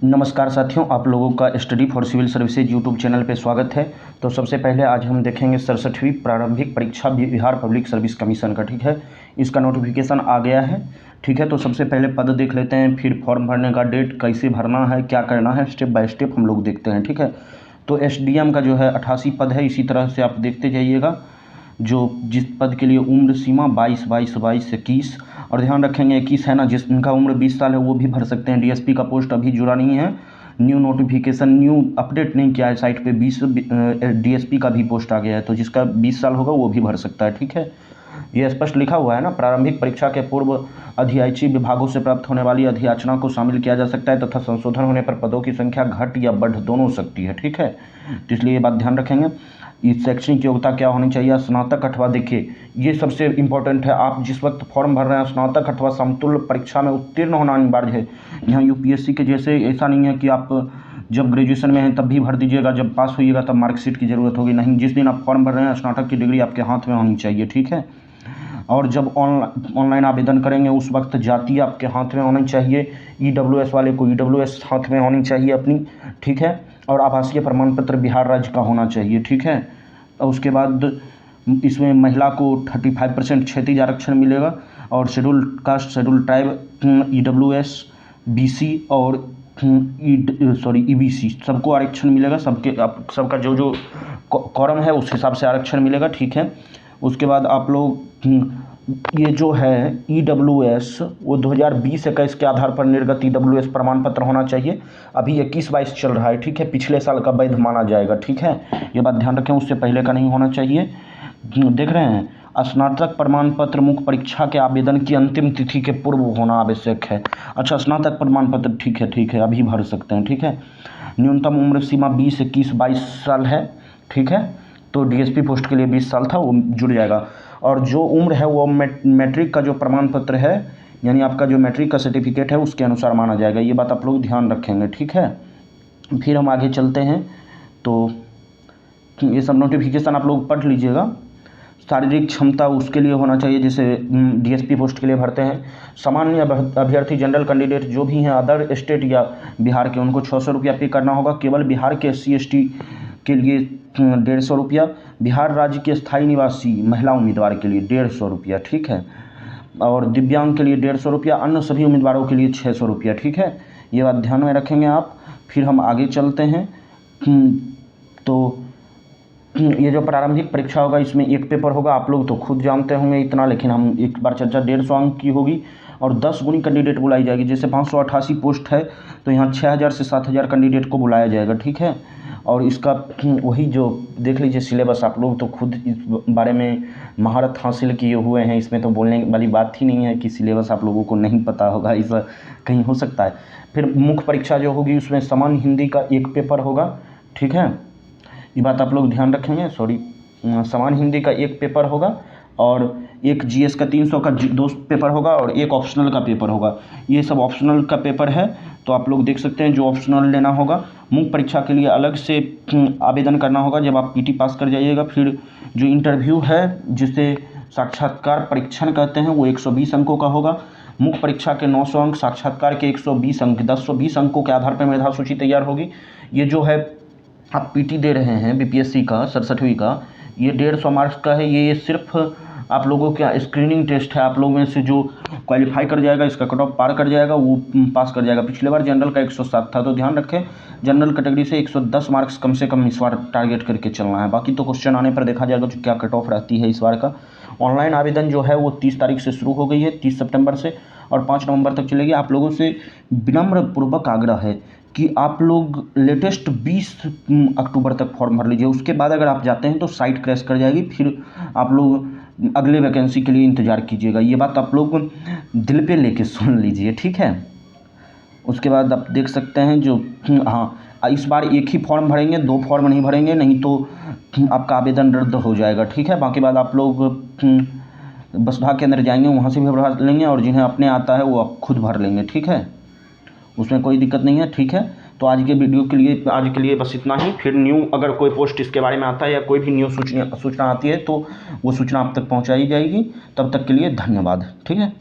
नमस्कार साथियों, आप लोगों का study for civil services YouTube channel पे स्वागत है। तो सबसे पहले आज हम देखेंगे 67वीं प्रारंभिक परीक्षा बिहार पब्लिक सर्विस कमीशन का। ठीक है, इसका नोटिफिकेशन आ गया है। ठीक है, तो सबसे पहले पद देख लेते हैं, फिर फॉर्म भरने का डेट, कैसे भरना है, क्या करना है, स्टेप बाय स्टेप हम लोग देखते हैं। ठीक है, तो SDM का जो है 88 पद है। इसी तरह से आप देखते जाइएगा, जो जिस पद के लिए उम्र सीमा 22 और ध्यान रखेंगे 21 है ना, जिनका उम्र 20 साल है वो भी भर सकते हैं। DSP का पोस्ट अभी जुड़ा नहीं है, न्यू नोटिफिकेशन न्यू अपडेट नहीं किया है साइट पे। 20 DSP का भी पोस्ट आ गया है, तो जिसका 20 साल होगा वो भी भर सकता है। ठीक है, ये स्पष्ट लिखा हुआ है ना, प्रारंभिक परीक्षा के पूर्व अधियाची विभागों से प्राप्त होने वाली अधियाचना को शामिल किया जा सकता है तथा संशोधन होने पर पदों की संख्या घट या बढ़ दोनों हो सकती है। ठीक है, तो इसलिए ये बात ध्यान रखेंगे। इस शैक्षणिक योग्यता क्या होनी चाहिए? स्नातक अथवा, देखिए ये सबसे इंपॉर्टेंट है, आप जिस वक्त फॉर्म भर रहे हैं स्नातक अथवा समतुल्य परीक्षा में उत्तीर्ण होना अनिवार्य है। यहाँ UPSC के जैसे ऐसा नहीं है कि आप जब ग्रेजुएशन में हैं तब भी भर दीजिएगा, जब पास होइएगा तब मार्कशीट की ज़रूरत होगी। नहीं, जिस दिन आप फॉर्म भर रहे हैं स्नातक की डिग्री आपके हाथ में होनी चाहिए। ठीक है, और जब ऑनलाइन आवेदन करेंगे उस वक्त जाति आपके हाथ में होनी चाहिए। EWS वाले को EWS हाथ में होनी चाहिए अपनी। ठीक है, और आवासीय प्रमाण पत्र बिहार राज्य का होना चाहिए। ठीक है, और उसके बाद इसमें महिला को 35% क्षैतिज आरक्षण मिलेगा, और schedule caste, schedule tribe, EWS, BC और EBC सबको आरक्षण मिलेगा। सबका जो कॉरम है उस हिसाब से आरक्षण मिलेगा। ठीक है, उसके बाद आप लोग ये जो है EWS वो 2020-21 के आधार पर निर्गत EWS प्रमाण पत्र होना चाहिए। अभी 21-22 चल रहा है। ठीक है, पिछले साल का वैध माना जाएगा। ठीक है, ये बात ध्यान रखें, उससे पहले का नहीं होना चाहिए। देख रहे हैं, स्नातक प्रमाण पत्र मुख्य परीक्षा के आवेदन की अंतिम तिथि के पूर्व होना आवश्यक है। अच्छा, स्नातक प्रमाण पत्र ठीक है, अभी भर सकते हैं। ठीक है, न्यूनतम उम्र सीमा 20, 21, 22 साल है। ठीक है, तो DSP पोस्ट के लिए 20 साल था, वो जुड़ जाएगा। और जो उम्र है वो मैट्रिक का जो प्रमाण पत्र है, यानी आपका जो मैट्रिक का सर्टिफिकेट है उसके अनुसार माना जाएगा। ये बात आप लोग ध्यान रखेंगे। ठीक है, फिर हम आगे चलते हैं। तो ये सब नोटिफिकेशन आप लोग पढ़ लीजिएगा। शारीरिक क्षमता उसके लिए होना चाहिए जैसे DSP पोस्ट के लिए भरते हैं। सामान्य अभ्यर्थी, जनरल कैंडिडेट जो भी हैं अदर स्टेट या बिहार के, उनको 600 रुपया पे करना होगा। केवल बिहार के SC ST के लिए 150 रुपया, बिहार राज्य के स्थायी निवासी महिला उम्मीदवार के लिए 150 रुपया। ठीक है, और दिव्यांग के लिए 150 रुपया, अन्य सभी उम्मीदवारों के लिए 600 रुपया। ठीक है, ये बात ध्यान में रखेंगे आप। फिर हम आगे चलते हैं। तो ये जो प्रारंभिक परीक्षा होगा इसमें एक पेपर होगा, आप लोग तो खुद जानते होंगे इतना, लेकिन हम एक बार चर्चा 150 अंक की होगी और 10 गुनी कैंडिडेट बुलाई जाएगी। जैसे 588 पोस्ट है तो यहाँ 6000 से 7000 कैंडिडेट को बुलाया जाएगा। ठीक है, और इसका वही जो देख लीजिए सिलेबस, आप लोग तो खुद इस बारे में महारत हासिल किए हुए हैं, इसमें तो बोलने वाली बात ही नहीं है कि सिलेबस आप लोगों को नहीं पता होगा, ऐसा कहीं हो सकता है। फिर मुख्य परीक्षा जो होगी उसमें सामान्य हिंदी का एक पेपर होगा। ठीक है, ये बात आप लोग ध्यान रखेंगे। सामान्य हिंदी का एक पेपर होगा और एक GS का 300 का 2 पेपर होगा और एक ऑप्शनल का पेपर होगा। ये सब ऑप्शनल का पेपर है, तो आप लोग देख सकते हैं जो ऑप्शनल लेना होगा। मुख्य परीक्षा के लिए अलग से आवेदन करना होगा जब आप PT पास कर जाइएगा। फिर जो इंटरव्यू है जिसे साक्षात्कार परीक्षण कहते हैं वो 120 अंकों का होगा। मुख्य परीक्षा के 900 अंक, साक्षात्कार के 120 अंक, 1020 अंकों के आधार पर मेधा सूची तैयार होगी। ये जो है आप PT दे रहे हैं BPSC का 67वीं का, ये 150 मार्क्स का है। ये सिर्फ आप लोगों का स्क्रीनिंग टेस्ट है। आप लोगों में से जो क्वालिफाई कर जाएगा, इसका कट ऑफ पार कर जाएगा, वो पास कर जाएगा। पिछले बार जनरल का 107 था, तो ध्यान रखें जनरल कैटेगरी से 110 मार्क्स कम से कम इस बार टारगेट करके चलना है। बाकी तो क्वेश्चन आने पर देखा जाएगा जो क्या कट ऑफ रहती है इस बार का। ऑनलाइन आवेदन जो है वो 30 तारीख से शुरू हो गई है, 30 सितंबर से, और 5 नवंबर तक चलेगी। आप लोगों से विनम्र पूर्वक आग्रह है कि आप लोग लेटेस्ट 20 अक्टूबर तक फॉर्म भर लीजिए। उसके बाद अगर आप जाते हैं तो साइट क्रैश कर जाएगी, फिर आप लोग अगले वैकेंसी के लिए इंतज़ार कीजिएगा। ये बात आप लोग दिल पे लेके सुन लीजिए। ठीक है, उसके बाद आप देख सकते हैं जो इस बार एक ही फॉर्म भरेंगे, 2 फॉर्म नहीं भरेंगे, नहीं तो आपका आवेदन रद्द हो जाएगा। ठीक है, बाकी बात आप लोग बसभा के अंदर जाएंगे, वहाँ से भी भर लेंगे, और जिन्हें अपने आता है वो आप खुद भर लेंगे। ठीक है, उसमें कोई दिक्कत नहीं है। ठीक है, तो आज के वीडियो के लिए आज के लिए बस इतना ही। फिर न्यू अगर कोई पोस्ट इसके बारे में आता है या कोई भी न्यू सूचना आती है तो वो सूचना आप तक पहुंचाई जाएगी। तब तक के लिए धन्यवाद। ठीक है।